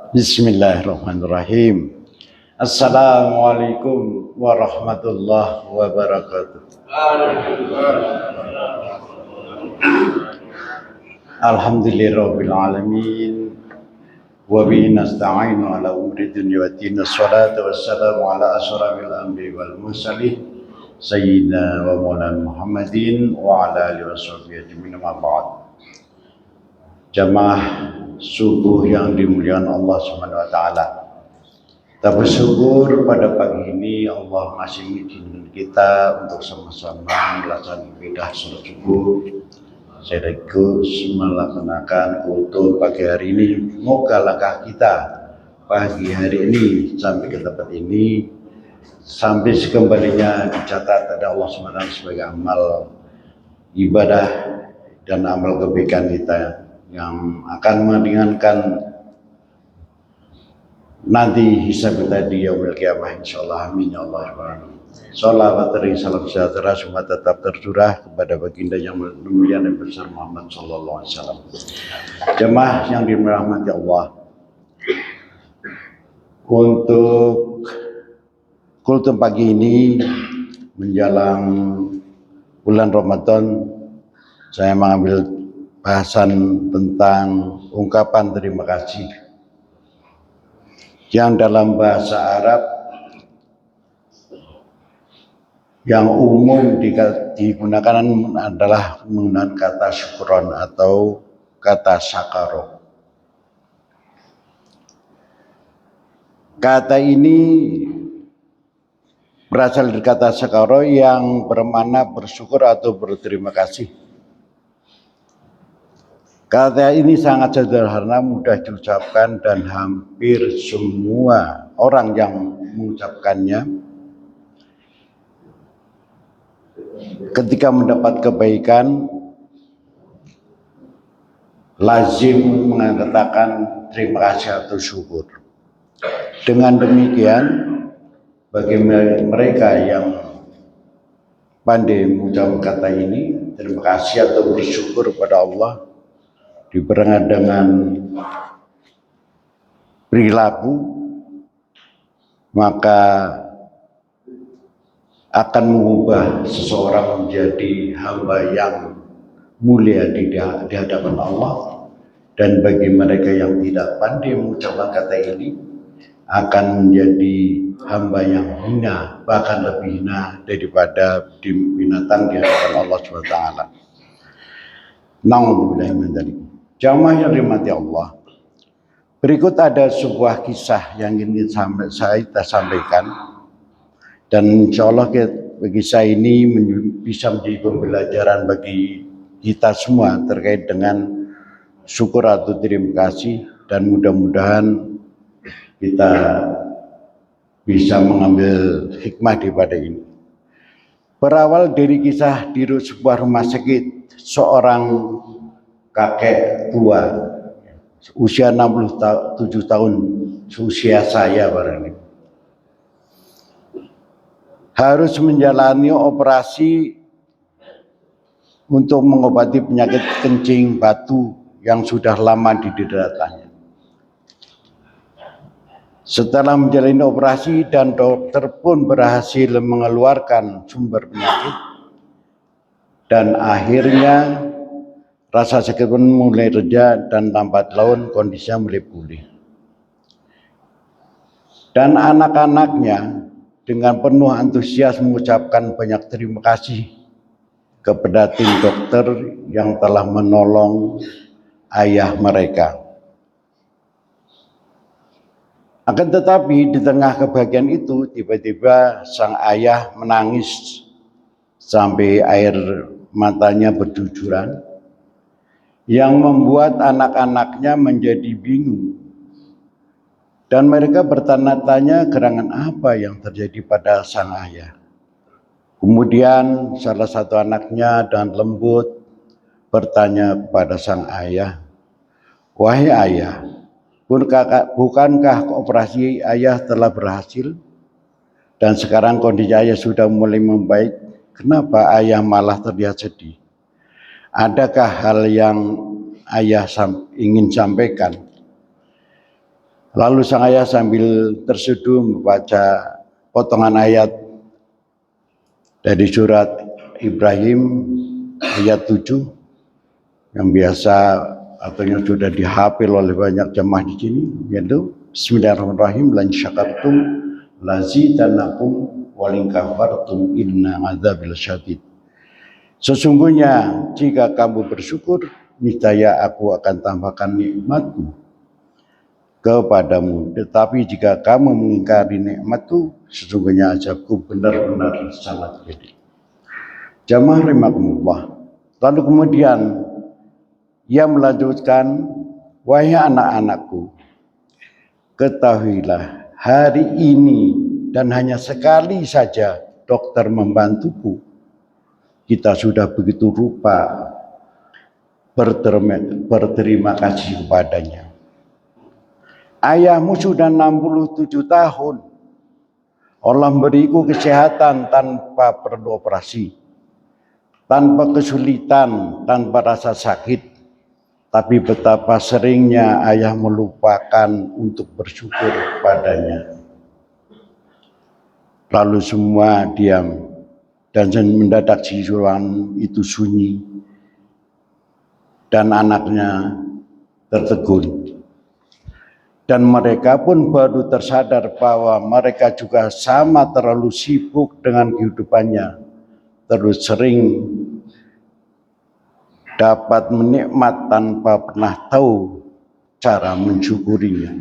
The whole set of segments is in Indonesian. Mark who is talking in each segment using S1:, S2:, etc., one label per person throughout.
S1: Bismillahirrahmanirrahim. Assalamualaikum warahmatullahi wabarakatuh. Alhamdulillahirabbil alamin wa bihi nasta'inu ala umuri dunya waddin. Wassalatu wassalamu ala asyrafil anbiya'i wal mursalin sayyidina wa maulana Muhammadin wa ala alihi washabbihi ajmain. Amma ba'd. Jamaah subuh yang dimuliakan Allah Subhanahu wa taala. Kita bersyukur pada pagi ini Allah masih mengizinkan kita untuk sama-sama melaksanakan ibadah salat subuh sekaligus melaksanakan kultur pagi hari ini. Semoga langkah kita pagi hari ini sampai ke tempat ini sampai sekembalinya dicatat ada Allah SWT sebagai amal ibadah dan amal kebaikan kita yang akan meringankan nanti hisab kita di yaumil qiyamah insyaallah. Amin ya Allah. Shalawat dan salam sejahtera semua tetap tercurah kepada baginda yang mulia dan besar Muhammad sallallahu alaihi wasallam. Jemaah yang dirahmati Allah, untuk kultum pagi ini menjelang bulan Ramadan, saya mengambil bahasan tentang ungkapan terima kasih yang dalam bahasa Arab yang umum digunakan adalah menggunakan kata syukron atau kata syakaro. Kata ini berasal dari kata syakaro yang bermakna bersyukur atau berterima kasih. Kata ini sangat sederhana, mudah diucapkan dan hampir semua orang yang mengucapkannya ketika mendapat kebaikan lazim mengatakan terima kasih atau syukur. Dengan demikian bagi mereka yang pandai mengucapkan kata ini, terima kasih atau bersyukur kepada Allah, dibarengan dengan perilaku, maka akan mengubah seseorang menjadi hamba yang mulia di hadapan Allah. Dan bagi mereka yang tidak pandai mengucapkan kata ini akan menjadi hamba yang hina, bahkan lebih hina daripada binatang di hadapan Allah SWT. Na'udzubillahi min dzalik. Jamaah yang dirahmati Allah, berikut ada sebuah kisah yang ingin saya sampaikan, dan insya Allah kisah ini bisa menjadi pembelajaran bagi kita semua terkait dengan syukur atau terima kasih, dan mudah-mudahan kita bisa mengambil hikmah daripada ini. Berawal dari kisah di sebuah rumah sakit, seorang kakek tua usia 67 tahun, usia saya barangkali, harus menjalani operasi untuk mengobati penyakit kencing batu yang sudah lama dideritanya. Setelah menjalani operasi dan dokter pun berhasil mengeluarkan sumber penyakit, dan akhirnya rasa sakit pun mulai reda dan lambat laun kondisinya mulai pulih. Dan anak-anaknya dengan penuh antusias mengucapkan banyak terima kasih kepada tim dokter yang telah menolong ayah mereka. Akan tetapi di tengah kebahagiaan itu tiba-tiba sang ayah menangis sampai air matanya bercucuran, yang membuat anak-anaknya menjadi bingung. Dan mereka bertanya-tanya gerangan apa yang terjadi pada sang ayah. Kemudian salah satu anaknya dengan lembut bertanya kepada sang ayah, "Wahai ayah, bukankah operasi ayah telah berhasil? Dan sekarang kondisi ayah sudah mulai membaik. Kenapa ayah malah terlihat sedih? Adakah hal yang ayah ingin sampaikan?" Lalu sang ayah sambil terseduh membaca potongan ayat dari surat Ibrahim ayat 7 yang biasa atau yang sudah dihafal oleh banyak jemaah di sini, yaitu Bismillahirrahmanirrahim, lan syakartum lazidanakum walin kafartum inna adzabil syadid. Sesungguhnya jika kamu bersyukur, niscaya aku akan tambahkan nikmatku kepadamu. Tetapi jika kamu mengingkari nikmatku, sesungguhnya azabku benar-benar sangat pedih. Jamaah rahimakumullah. Lalu kemudian ia melanjutkan, wahai anak-anakku, ketahuilah hari ini dan hanya sekali saja dokter membantuku, kita sudah begitu rupa berterima kasih kepadanya. Ayahmu sudah 67 tahun. Allah beriku kesehatan tanpa perlu operasi, tanpa kesulitan, tanpa rasa sakit. Tapi betapa seringnya ayah melupakan untuk bersyukur padanya. Lalu semua diam dan mendadak si Zulwan itu sunyi dan anaknya tertegun. Dan mereka pun baru tersadar bahwa mereka juga sama terlalu sibuk dengan kehidupannya, terus sering dapat menikmat tanpa pernah tahu cara mensyukurinya.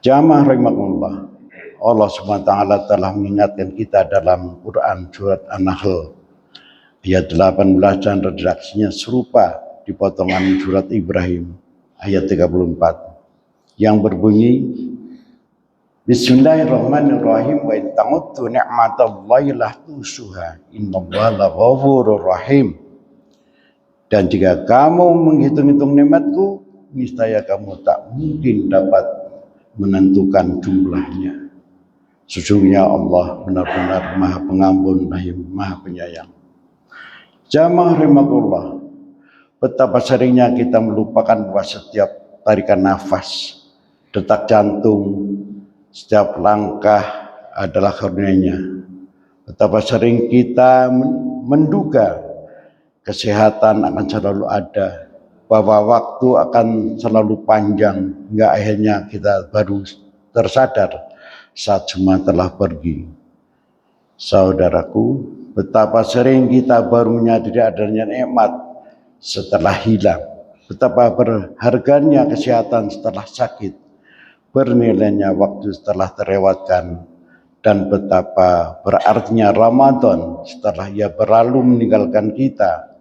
S1: Jamaah rahimakumullah, Allah SWT telah mengingatkan kita dalam Quran surat An-Nahl ayat 18 dan redaksinya serupa di potongan surat Ibrahim ayat 34 yang berbunyi, Bismillahirrahmanirrahim, wa in ta'uddu ni'matallahi la tuhsuha innallaha laghafurur rahim. Dan jika kamu menghitung-hitung nikmatku, niscaya kamu tak mungkin dapat menentukan jumlahnya. Sesungguhnya Allah benar-benar Maha Pengampun, Maha Penyayang. Jamaah rahimakumullah, betapa seringnya kita melupakan bahwa setiap tarikan nafas, detak jantung, setiap langkah adalah karunia-Nya. Betapa sering kita menduga kesehatan akan selalu ada, bahwa waktu akan selalu panjang, hingga akhirnya kita baru tersadar saat semua telah pergi. Saudaraku, betapa sering kita baru menyadari adanya nikmat setelah hilang, betapa berharganya kesehatan setelah sakit, bernilainya waktu setelah terlewatkan, dan betapa berartinya Ramadan setelah ia berlalu meninggalkan kita,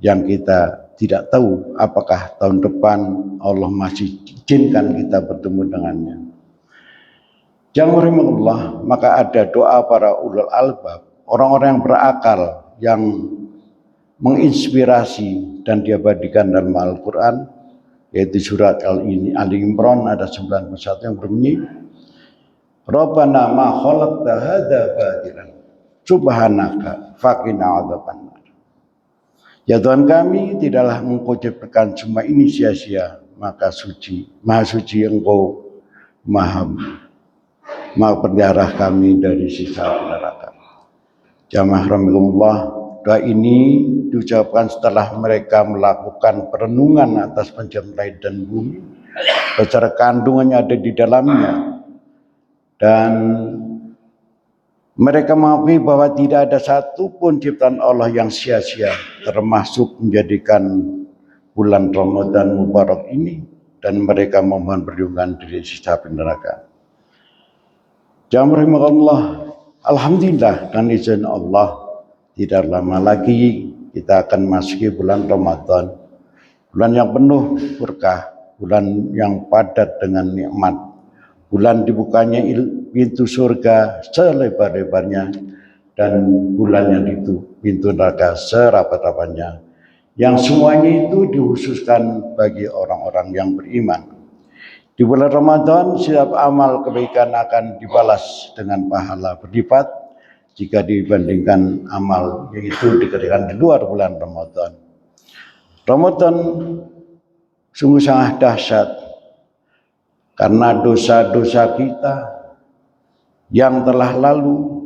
S1: yang kita tidak tahu apakah tahun depan Allah masih izinkan kita bertemu dengannya. Jamaah rahimakumullah, maka ada doa para ulul albab, orang-orang yang berakal, yang menginspirasi dan diabadikan dalam Al-Quran, yaitu surat Ali Imran ada 91 yang berbunyi, Rabbana ma khalaqta hadza batilan subhanaka faqina adzabannar. Ya Tuhan kami, tidaklah Engkau ciptakan semua ini sia-sia, maka maha suci Engkau, maha pelihara kami dari siksa neraka. Jamaah rahimakumullah, doa ini diucapkan setelah mereka melakukan perenungan atas penciptaan langit dan bumi, beserta kandungannya ada di dalamnya, dan mereka mengakui bahwa tidak ada satupun ciptaan Allah yang sia-sia, termasuk menjadikan bulan Ramadan Mubarak ini, dan mereka memohon perlindungan dari siksa api neraka. Jamaah rahimakumullah, alhamdulillah dan izin Allah, tidak lama lagi kita akan masuki bulan Ramadan, bulan yang penuh berkah, bulan yang padat dengan nikmat, bulan dibukanya pintu surga selebar-lebarnya, dan bulan yang itu pintu neraka serapat-rapatnya, yang semuanya itu dikhususkan bagi orang-orang yang beriman. Di bulan Ramadan setiap amal kebaikan akan dibalas dengan pahala berlipat jika dibandingkan amal yaitu dikerjakan di luar bulan Ramadan. Ramadan sungguh sangat dahsyat, karena dosa-dosa kita yang telah lalu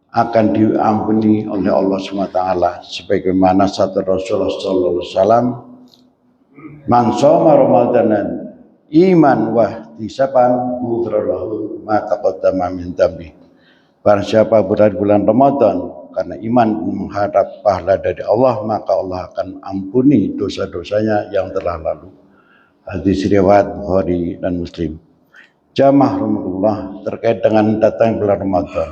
S1: akan diampuni oleh Allah SWT, sebagaimana sabda Rasulullah sallallahu alaihi wasallam, "Man shoma ramadanan iman wa ihtisaban ghufira lahu ma taqaddama min dhanbi." Barang siapa berada di bulan Ramadan karena iman mengharap pahala dari Allah, maka Allah akan ampuni dosa-dosanya yang telah lalu. Hadis riwayat Bukhari dan Muslim. Jamaah rahmatullah, terkait dengan datang bulan Ramadan,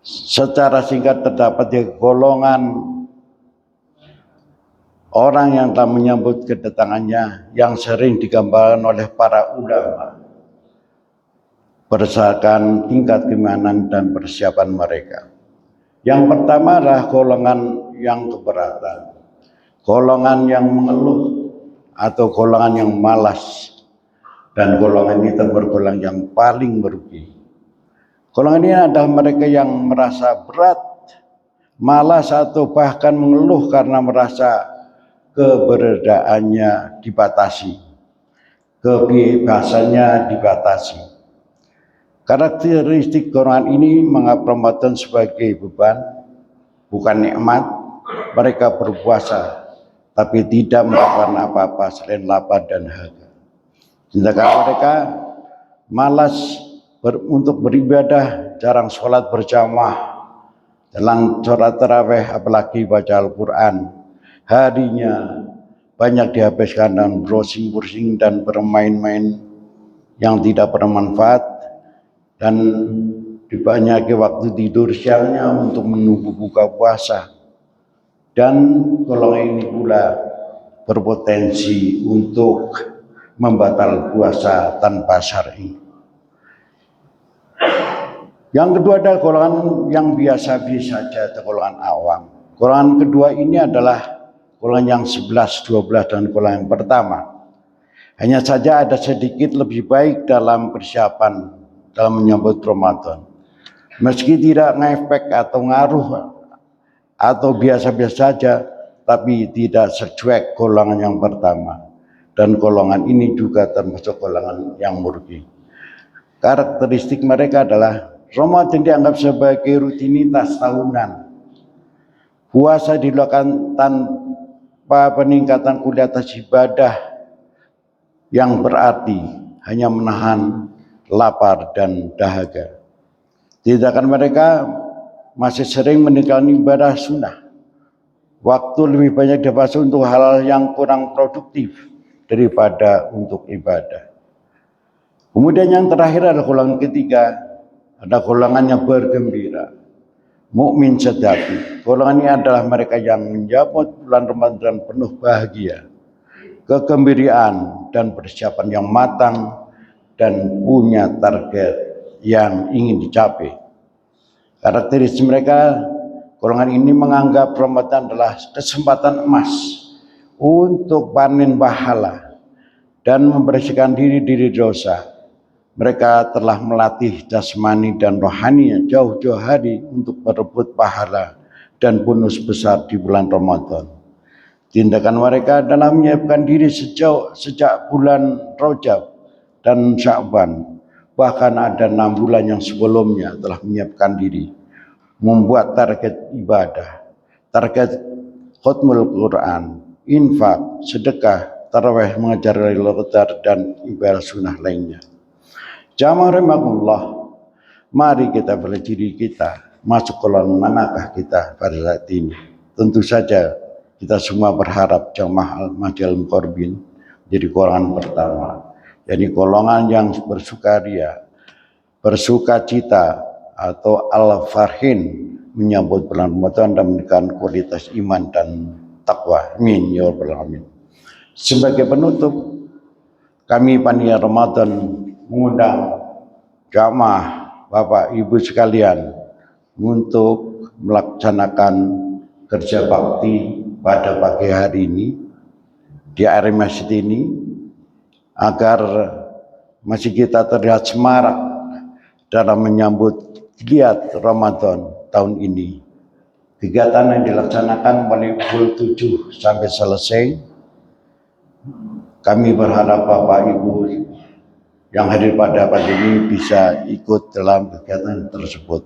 S1: secara singkat terdapat di golongan orang yang telah menyambut kedatangannya yang sering digambarkan oleh para ulama berdasarkan tingkat keimanan dan persiapan mereka. Yang pertama adalah golongan yang keberatan, golongan yang mengeluh atau golongan yang malas, dan golongan ini tergolong yang paling merugi. Golongan ini adalah mereka yang merasa berat, malas, atau bahkan mengeluh karena merasa keberadaannya dibatasi, kebebasannya dibatasi. Karakteristik golongan ini menganggap Ramadan sebagai beban, bukan nikmat. Mereka berpuasa tapi tidak melakukan apa-apa selain lapar dan haga. Sedangkan mereka malas untuk beribadah, jarang sholat berjamaah, jarang sholat tarawih, apalagi baca Al-Quran. Harinya banyak dihabiskan dengan browsing dan bermain-main yang tidak bermanfaat, dan dibanyaki waktu tidur siangnya untuk menunggu buka puasa. Dan golongan ini pula berpotensi untuk membatal puasa tanpa syar'i. Yang kedua adalah golongan yang biasa-biasa saja atau golongan awam. Golongan kedua ini adalah golongan yang 11, 12 dan golongan yang pertama. Hanya saja ada sedikit lebih baik dalam persiapan dalam menyambut Ramadan. Meski tidak ngefek atau ngaruh atau biasa-biasa saja, tapi tidak secuek golongan yang pertama. Dan golongan ini juga termasuk golongan yang merugi. Karakteristik mereka adalah Ramadan dianggap sebagai rutinitas tahunan. Puasa dilakukan tanpa peningkatan kualitas ibadah yang berarti, hanya menahan lapar dan dahaga. Tindakan mereka masih sering meninggalkan ibadah sunnah. Waktu lebih banyak dipakai untuk hal yang kurang produktif daripada untuk ibadah. Kemudian yang terakhir adalah golongan ketiga, ada golongan yang bergembira, mukmin sejati. Golongan ini adalah mereka yang menyambut bulan Ramadan penuh bahagia, kegembiraan, dan persiapan yang matang, dan punya target yang ingin dicapai. Karakteristik mereka, golongan ini menganggap Ramadan adalah kesempatan emas untuk panen pahala dan membersihkan diri dari dosa. Mereka telah melatih jasmani dan rohaninya jauh-jauh hari untuk berebut pahala dan bonus besar di bulan Ramadan. Tindakan mereka adalah menyiapkan diri sejak bulan Rajab dan Sya'ban. Bahkan ada 6 bulan yang sebelumnya telah menyiapkan diri, membuat target ibadah, target khatmul Quran, infak, sedekah, tarawih, mengejar Lailatul Qadar, dan ibadah sunnah lainnya. Jamaah rahimakumullah, mari kita belajar diri kita masuk ke manakah kita pada saat ini. Tentu saja kita semua berharap jamaah Al-Mahdi Muqarrabin jadi golongan pertama, jadi golongan yang bersukaria, bersukacita atau al-farhin menyambut bulan Ramadan dan meningkatkan kualitas iman dan takwa. Amin ya rabbal alamin. Sebagai penutup, kami panitia Ramadan mengundang jamaah Bapak Ibu sekalian untuk melaksanakan kerja bakti pada pagi hari ini di area masjid ini, agar masjid kita terlihat semarak dalam menyambut giat Ramadan tahun ini. Kegiatan yang dilaksanakan mulai pukul 7 sampai selesai Kami berharap Bapak Ibu yang hadir pada pagi ini bisa ikut dalam kegiatan tersebut.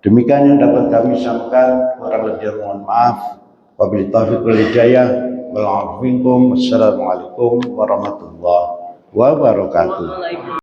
S1: Demikian yang dapat kami sampaikan. Kurang lebih mohon maaf. Wabillahi taufiq wal hidayah. Wassalamualaikum warahmatullahi wabarakatuh.